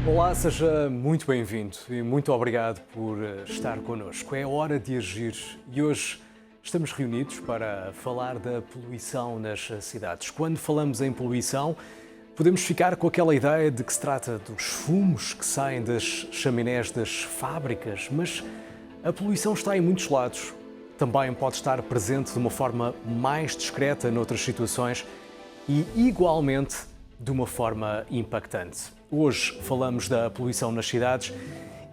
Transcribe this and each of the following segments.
Olá, seja muito bem-vindo e muito obrigado por estar connosco. É hora de agir e hoje estamos reunidos para falar da poluição nas cidades. Quando falamos em poluição, podemos ficar com aquela ideia de que se trata dos fumos que saem das chaminés das fábricas, mas a poluição está em muitos lados. Também pode estar presente de uma forma mais discreta noutras situações e, igualmente, de uma forma impactante. Hoje falamos da poluição nas cidades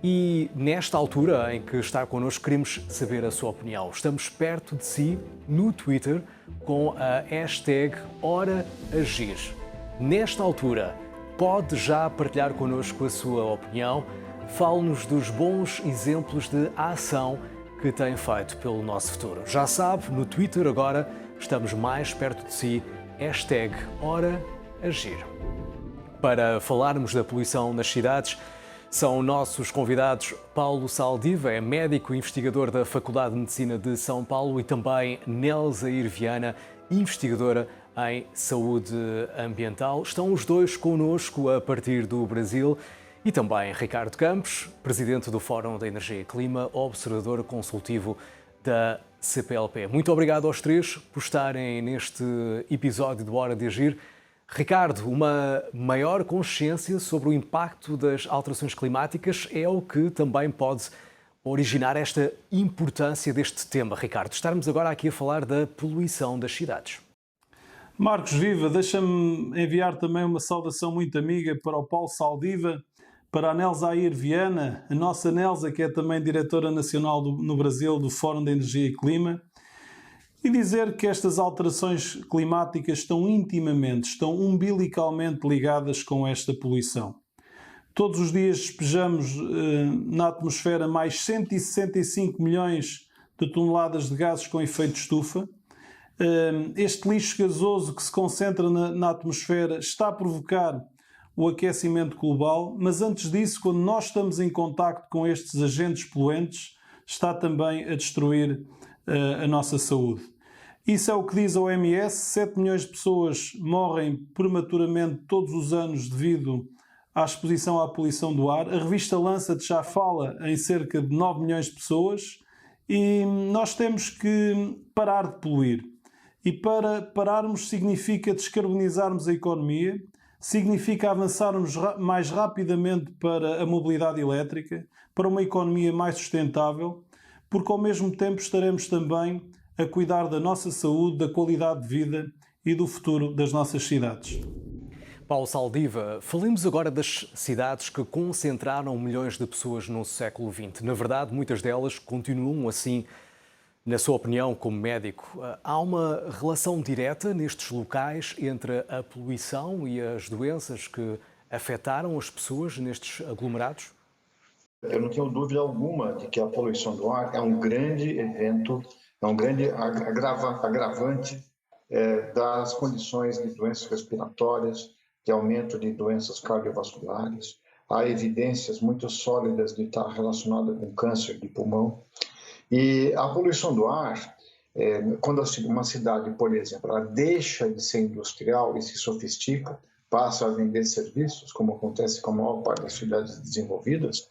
e, nesta altura em que está connosco, queremos saber a sua opinião. Estamos perto de si no Twitter com a hashtag #HoraAgir. Nesta altura, pode já partilhar connosco a sua opinião. Fale-nos dos bons exemplos de ação que tem feito pelo nosso futuro. Já sabe, no Twitter agora estamos mais perto de si, hashtag #HoraAgir. Para falarmos da poluição nas cidades, são nossos convidados Paulo Saldiva, é médico e investigador da Faculdade de Medicina de São Paulo, e também Nelzair Viana, investigadora em saúde ambiental. Estão os dois connosco a partir do Brasil. E também Ricardo Campos, presidente do Fórum da Energia e Clima, observador consultivo da CPLP. Muito obrigado aos três por estarem neste episódio do Hora de Agir. Ricardo, uma maior consciência sobre o impacto das alterações climáticas é o que também pode originar esta importância deste tema. Ricardo, estarmos agora aqui a falar da poluição das cidades. Marcos, viva! Deixa-me enviar também uma saudação muito amiga para o Paulo Saldiva, para a Nelzair Viana, a nossa Nelza, que é também diretora nacional no Brasil do Fórum da Energia e Clima, e dizer que estas alterações climáticas estão umbilicalmente ligadas com esta poluição. Todos os dias despejamos na atmosfera mais 165 milhões de toneladas de gases com efeito de estufa. Este lixo gasoso que se concentra na atmosfera está a provocar o aquecimento global, mas antes disso, quando nós estamos em contacto com estes agentes poluentes, está também a destruir a nossa saúde. Isso é o que diz a OMS, 7 milhões de pessoas morrem prematuramente todos os anos devido à exposição à poluição do ar. A revista Lancet já fala em cerca de 9 milhões de pessoas e nós temos que parar de poluir. E para pararmos significa descarbonizarmos a economia, significa avançarmos mais rapidamente para a mobilidade elétrica, para uma economia mais sustentável, porque ao mesmo tempo estaremos também a cuidar da nossa saúde, da qualidade de vida e do futuro das nossas cidades. Paulo Saldiva, falemos agora das cidades que concentraram milhões de pessoas no século XX. Na verdade, muitas delas continuam assim. Na sua opinião, como médico, há uma relação direta nestes locais entre a poluição e as doenças que afetaram as pessoas nestes aglomerados? Eu não tenho dúvida alguma de que a poluição do ar é um grande evento, é um grande agravante das condições de doenças respiratórias, de aumento de doenças cardiovasculares. Há evidências muito sólidas de estar relacionada com câncer de pulmão. E a poluição do ar, quando uma cidade, por exemplo, ela deixa de ser industrial e se sofistica, passa a vender serviços, como acontece com a maior parte das cidades desenvolvidas,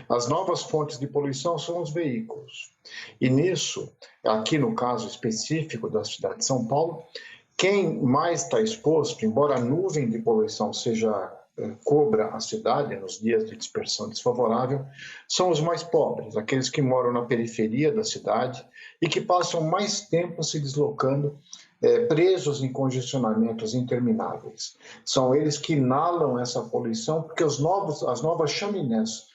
as novas fontes de poluição são os veículos. E nisso, aqui no caso específico da cidade de São Paulo, quem mais está exposto, embora a nuvem de poluição cobra a cidade nos dias de dispersão desfavorável, são os mais pobres, aqueles que moram na periferia da cidade e que passam mais tempo se deslocando, presos em congestionamentos intermináveis. São eles que inalam essa poluição porque as novas chaminés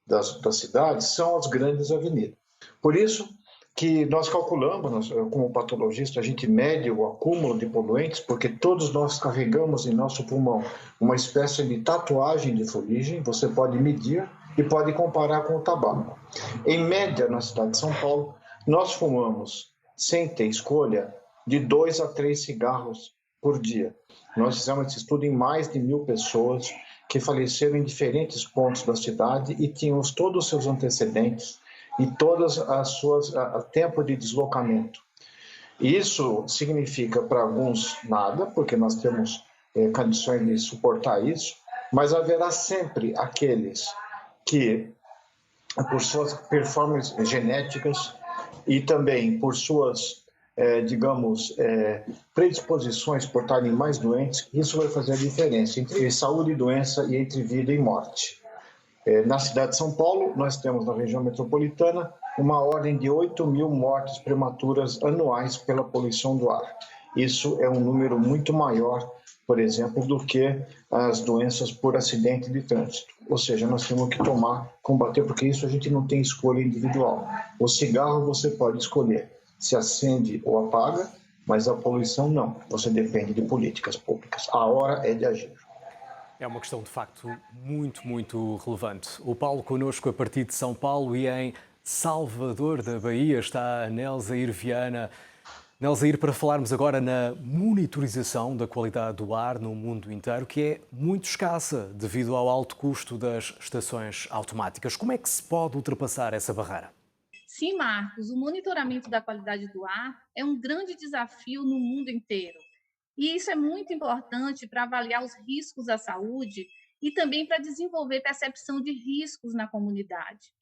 das cidades são as grandes avenidas. Por isso que nós calculamos, como patologista, a gente mede o acúmulo de poluentes, porque todos nós carregamos em nosso pulmão uma espécie de tatuagem de fuligem, você pode medir e pode comparar com o tabaco. Em média, na cidade de São Paulo, nós fumamos, sem ter escolha, de 2 a 3 cigarros por dia. Nós fizemos esse estudo em mais de 1.000 pessoas que faleceram em diferentes pontos da cidade e tinham todos os seus antecedentes e todas as suas tempo de deslocamento. Isso significa para alguns nada, porque nós temos condições de suportar isso, mas haverá sempre aqueles que, por suas performances genéticas e também por suas, digamos, predisposições por estarem mais doentes, isso vai fazer a diferença entre saúde e doença e entre vida e morte. Na cidade de São Paulo, nós temos na região metropolitana uma ordem de 8.000 mortes prematuras anuais pela poluição do ar. Isso é um número muito maior, por exemplo, do que as doenças por acidente de trânsito. Ou seja, nós temos que combater, porque isso a gente não tem escolha individual. O cigarro você pode escolher se acende ou apaga, mas a poluição não. Você depende de políticas públicas. A hora é de agir. É uma questão, de facto, muito relevante. O Paulo connosco a partir de São Paulo e em Salvador da Bahia está a Nelzair Viana. Nelzair, para falarmos agora na monitorização da qualidade do ar no mundo inteiro, que é muito escassa devido ao alto custo das estações automáticas. Como é que se pode ultrapassar essa barreira? Sim, Marcos, o monitoramento da qualidade do ar é um grande desafio no mundo inteiro. E isso é muito importante para avaliar os riscos à saúde e também para desenvolver percepção de riscos na comunidade.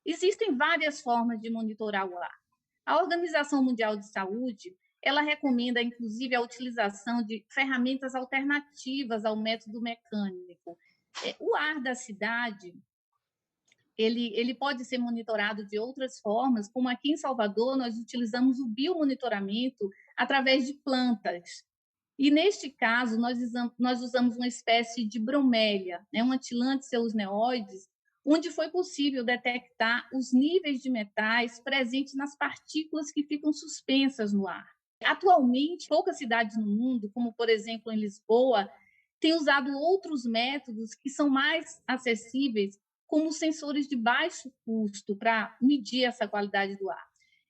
Existem várias formas de monitorar o ar. A Organização Mundial de Saúde, ela recomenda, inclusive, a utilização de ferramentas alternativas ao método mecânico. O ar da cidade, ele pode ser monitorado de outras formas, como aqui em Salvador, nós utilizamos o biomonitoramento através de plantas. E, neste caso, nós usamos uma espécie de bromélia, um antilante seusneoides, onde foi possível detectar os níveis de metais presentes nas partículas que ficam suspensas no ar. Atualmente, poucas cidades no mundo, como, por exemplo, em Lisboa, têm usado outros métodos que são mais acessíveis, como sensores de baixo custo, para medir essa qualidade do ar.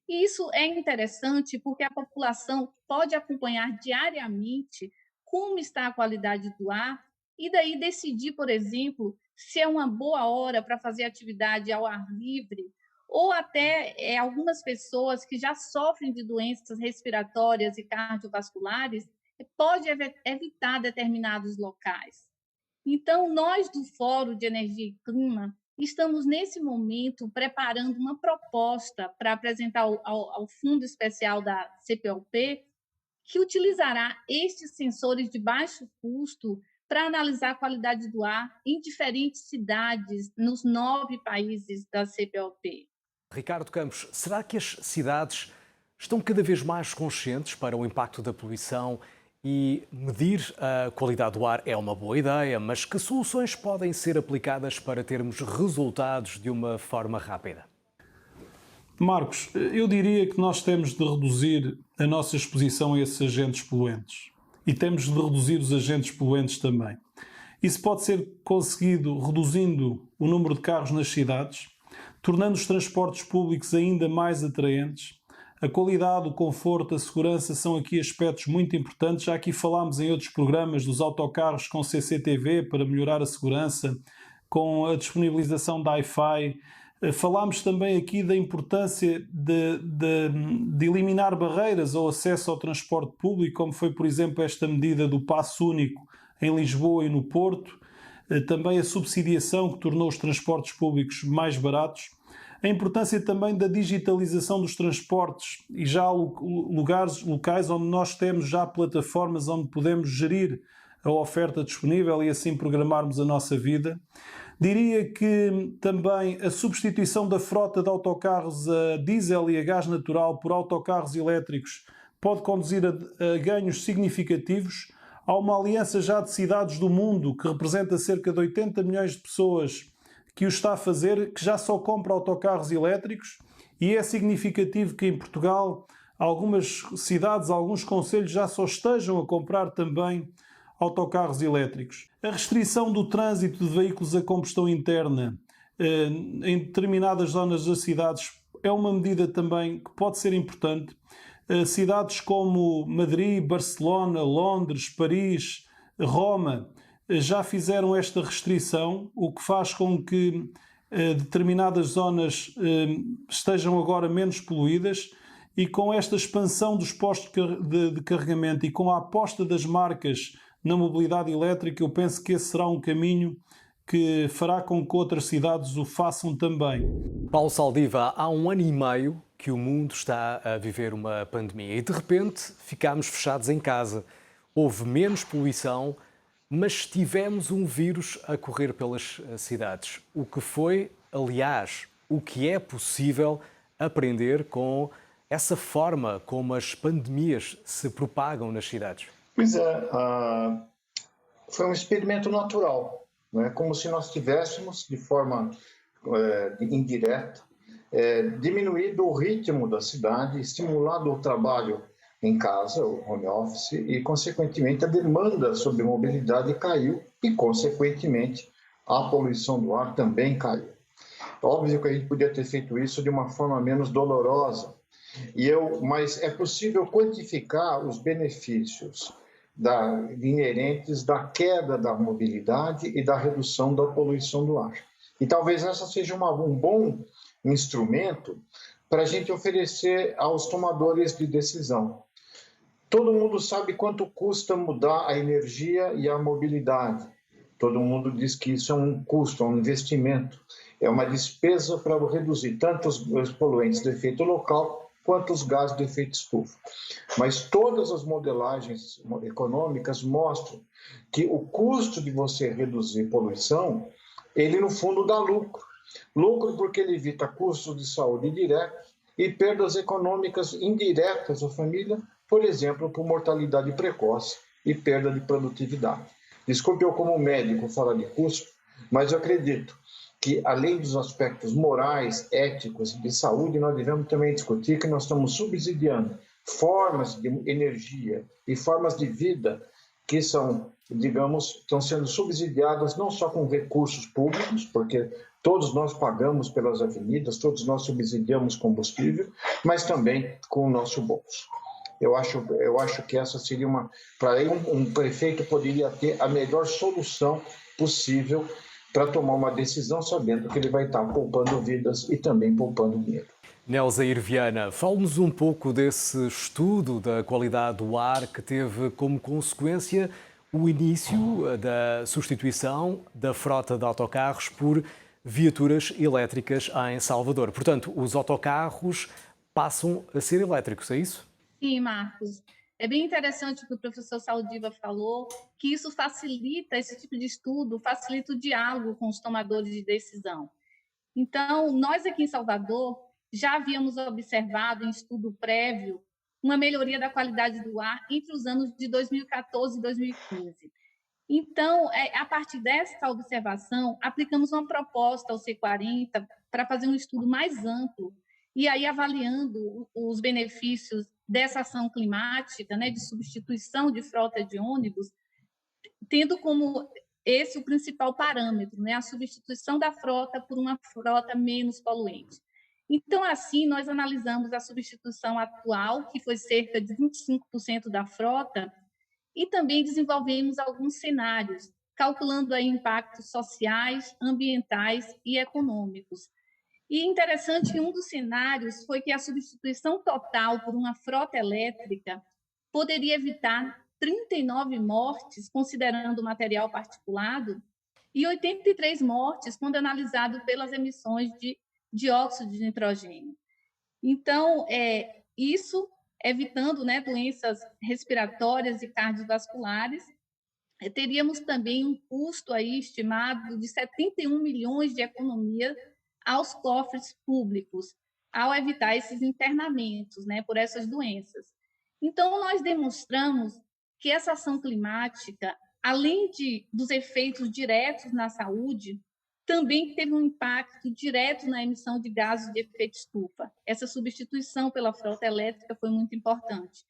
E isso é interessante porque a população pode acompanhar diariamente como está a qualidade do ar e daí decidir, por exemplo, se é uma boa hora para fazer atividade ao ar livre ou até algumas pessoas que já sofrem de doenças respiratórias e cardiovasculares pode evitar determinados locais. Então, nós do Fórum de Energia e Clima estamos, nesse momento, preparando uma proposta para apresentar ao Fundo Especial da CPLP, que utilizará estes sensores de baixo custo para analisar a qualidade do ar em diferentes cidades, nos 9 países da CPLP. Ricardo Campos, será que as cidades estão cada vez mais conscientes para o impacto da poluição e medir a qualidade do ar é uma boa ideia, mas que soluções podem ser aplicadas para termos resultados de uma forma rápida? Marcos, eu diria que nós temos de reduzir a nossa exposição a esses agentes poluentes e temos de reduzir os agentes poluentes também. Isso pode ser conseguido reduzindo o número de carros nas cidades, tornando os transportes públicos ainda mais atraentes. A qualidade, o conforto, a segurança são aqui aspectos muito importantes. Já aqui falámos em outros programas dos autocarros com CCTV para melhorar a segurança, com a disponibilização da Wi-Fi. Falámos também aqui da importância de eliminar barreiras ao acesso ao transporte público, como foi, por exemplo, esta medida do passo único em Lisboa e no Porto. Também a subsidiação que tornou os transportes públicos mais baratos. A importância também da digitalização dos transportes e já há locais onde nós temos já plataformas onde podemos gerir a oferta disponível e assim programarmos a nossa vida. Diria que também a substituição da frota de autocarros a diesel e a gás natural por autocarros elétricos pode conduzir a ganhos significativos. Há uma aliança já de cidades do mundo que representa cerca de 80 milhões de pessoas que o está a fazer, que já só compra autocarros elétricos, e é significativo que em Portugal algumas cidades, alguns concelhos já só estejam a comprar também autocarros elétricos. A restrição do trânsito de veículos a combustão interna em determinadas zonas das cidades é uma medida também que pode ser importante. Cidades como Madrid, Barcelona, Londres, Paris, Roma já fizeram esta restrição, o que faz com que determinadas zonas estejam agora menos poluídas e com esta expansão dos postos de carregamento e com a aposta das marcas na mobilidade elétrica, eu penso que esse será um caminho que fará com que outras cidades o façam também. Paulo Saldiva, há 1 ano e meio que o mundo está a viver uma pandemia e de repente ficámos fechados em casa. Houve menos poluição, mas tivemos um vírus a correr pelas cidades. O que foi, aliás, o que é possível aprender com essa forma como as pandemias se propagam nas cidades? Pois é, foi um experimento natural, né? Como se nós tivéssemos, de forma indireta, diminuído o ritmo da cidade, estimulado o trabalho em casa, o home office, e, consequentemente, a demanda sobre mobilidade caiu e, consequentemente, a poluição do ar também caiu. Óbvio que a gente podia ter feito isso de uma forma menos dolorosa, mas é possível quantificar os benefícios inerentes da queda da mobilidade e da redução da poluição do ar. E talvez essa seja um bom instrumento para a gente oferecer aos tomadores de decisão. Todo mundo sabe quanto custa mudar a energia e a mobilidade. Todo mundo diz que isso é um custo, é um investimento, é uma despesa para reduzir tanto os poluentes de efeito local quanto os gases de efeito estufa. Mas todas as modelagens econômicas mostram que o custo de você reduzir poluição, ele no fundo dá lucro. Lucro porque ele evita custos de saúde diretos e perdas econômicas indiretas à família, por exemplo, por mortalidade precoce e perda de produtividade. Desculpe eu como médico falar de custo, mas eu acredito que, além dos aspectos morais, éticos e de saúde, nós devemos também discutir que nós estamos subsidiando formas de energia e formas de vida que são, digamos, estão sendo subsidiadas não só com recursos públicos, porque todos nós pagamos pelas avenidas, todos nós subsidiamos combustível, mas também com o nosso bolso. Eu acho que essa seria para um prefeito poderia ter a melhor solução possível para tomar uma decisão sabendo que ele vai estar poupando vidas e também poupando dinheiro. Nelzair Viana, fale-nos um pouco desse estudo da qualidade do ar que teve como consequência o início da substituição da frota de autocarros por viaturas elétricas em Salvador. Portanto, os autocarros passam a ser elétricos, é isso? Sim, Marcos. É bem interessante o que o professor Saldiva falou, que isso facilita, esse tipo de estudo, facilita o diálogo com os tomadores de decisão. Então, nós aqui em Salvador já havíamos observado em estudo prévio uma melhoria da qualidade do ar entre os anos de 2014 e 2015. Então, a partir dessa observação, aplicamos uma proposta ao C40 para fazer um estudo mais amplo e aí avaliando os benefícios dessa ação climática, né, de substituição de frota de ônibus, tendo como esse o principal parâmetro, né, a substituição da frota por uma frota menos poluente. Então, assim, nós analisamos a substituição atual, que foi cerca de 25% da frota, e também desenvolvemos alguns cenários, calculando aí impactos sociais, ambientais e econômicos. E interessante que um dos cenários foi que a substituição total por uma frota elétrica poderia evitar 39 mortes, considerando o material particulado, e 83 mortes, quando analisado pelas emissões de dióxido de nitrogênio. Então, isso evitando, né, doenças respiratórias e cardiovasculares. Teríamos também um custo aí estimado de 71 milhões de economia aos cofres públicos, ao evitar esses internamentos, né, por essas doenças. Então, nós demonstramos que essa ação climática, além dos efeitos diretos na saúde, também teve um impacto direto na emissão de gases de efeito estufa. Essa substituição pela frota elétrica foi muito importante.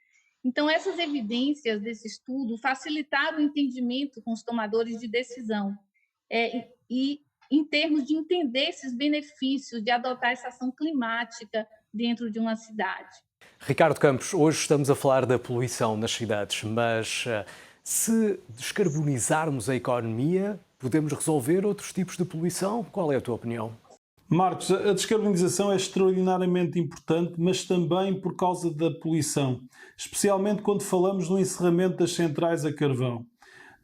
Então, essas evidências desse estudo facilitaram o entendimento com os tomadores de decisão e em termos de entender esses benefícios de adotar essa ação climática dentro de uma cidade. Ricardo Campos, hoje estamos a falar da poluição nas cidades, mas se descarbonizarmos a economia, podemos resolver outros tipos de poluição? Qual é a tua opinião? Marcos, a descarbonização é extraordinariamente importante, mas também por causa da poluição, especialmente quando falamos no encerramento das centrais a carvão.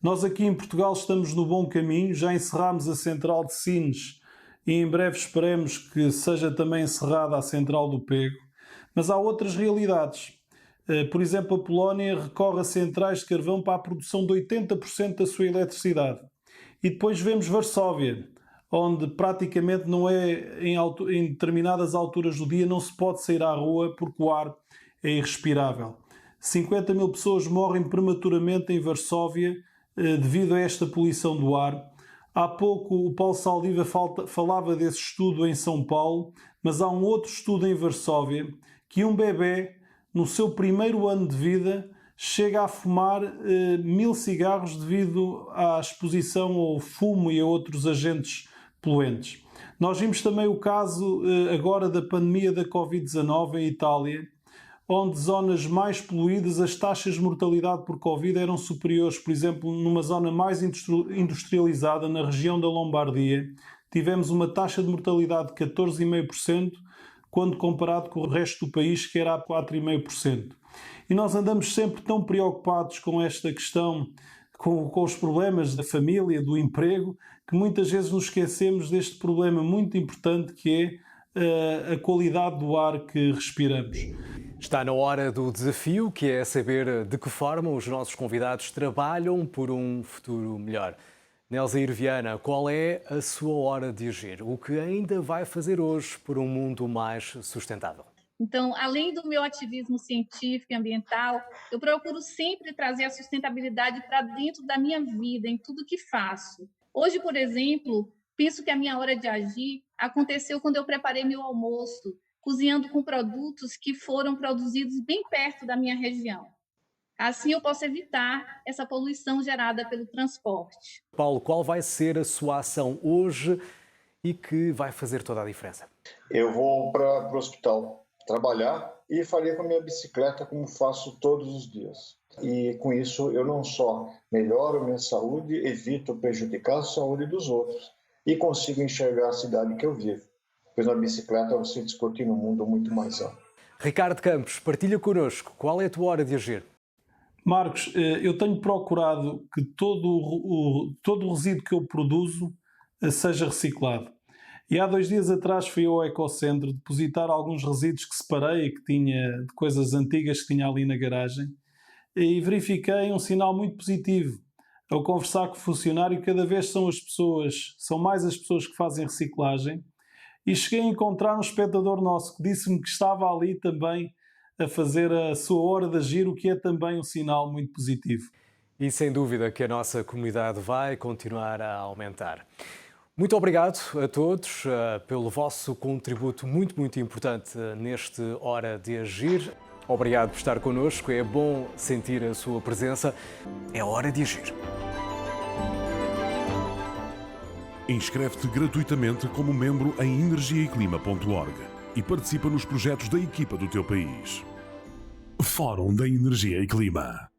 Nós aqui em Portugal estamos no bom caminho, já encerramos a central de Sines e em breve esperemos que seja também encerrada a central do Pego, mas há outras realidades. Por exemplo, a Polónia recorre a centrais de carvão para a produção de 80% da sua eletricidade. E depois vemos Varsóvia, onde praticamente não é em determinadas alturas do dia não se pode sair à rua porque o ar é irrespirável. 50 mil pessoas morrem prematuramente em Varsóvia devido a esta poluição do ar. Há pouco o Paulo Saldiva falava desse estudo em São Paulo, mas há um outro estudo em Varsóvia que um bebê, no seu primeiro ano de vida, chega a fumar 1000 cigarros devido à exposição ao fumo e a outros agentes poluentes. Nós vimos também o caso agora da pandemia da Covid-19 em Itália, onde zonas mais poluídas as taxas de mortalidade por Covid eram superiores. Por exemplo, numa zona mais industrializada, na região da Lombardia, tivemos uma taxa de mortalidade de 14,5%, quando comparado com o resto do país, que era a 4,5%. E nós andamos sempre tão preocupados com esta questão, com os problemas da família, do emprego, que muitas vezes nos esquecemos deste problema muito importante que é a qualidade do ar que respiramos. Está na hora do desafio, que é saber de que forma os nossos convidados trabalham por um futuro melhor. Nelsair Viana, qual é a sua hora de agir? O que ainda vai fazer hoje por um mundo mais sustentável? Então, além do meu ativismo científico e ambiental, eu procuro sempre trazer a sustentabilidade para dentro da minha vida, em tudo que faço. Hoje, por exemplo, penso que a minha hora de agir aconteceu quando eu preparei meu almoço, cozinhando com produtos que foram produzidos bem perto da minha região. Assim, eu posso evitar essa poluição gerada pelo transporte. Paulo, qual vai ser a sua ação hoje e que vai fazer toda a diferença? Eu vou para o hospital trabalhar e farei com a minha bicicleta como faço todos os dias. E com isso eu não só melhoro minha saúde, evito prejudicar a saúde dos outros e consigo enxergar a cidade que eu vivo. Pois na bicicleta você discute num mundo muito mais amplo. Ricardo Campos, partilha connosco. Qual é a tua hora de agir? Marcos, eu tenho procurado que todo o resíduo que eu produzo seja reciclado. E há 2 dias atrás fui ao Ecocentro depositar alguns resíduos que separei, que tinha de coisas antigas que tinha ali na garagem, e verifiquei um sinal muito positivo. Ao conversar com o funcionário, cada vez são mais as pessoas que fazem reciclagem, e cheguei a encontrar um espectador nosso que disse-me que estava ali também a fazer a sua hora de agir, o que é também um sinal muito positivo. E sem dúvida que a nossa comunidade vai continuar a aumentar. Muito obrigado a todos pelo vosso contributo muito importante neste Hora de Agir. Obrigado por estar connosco, é bom sentir a sua presença. É hora de agir. Inscreve-te gratuitamente como membro em energiaeclima.org e participa nos projetos da equipa do teu país. Fórum da Energia e Clima.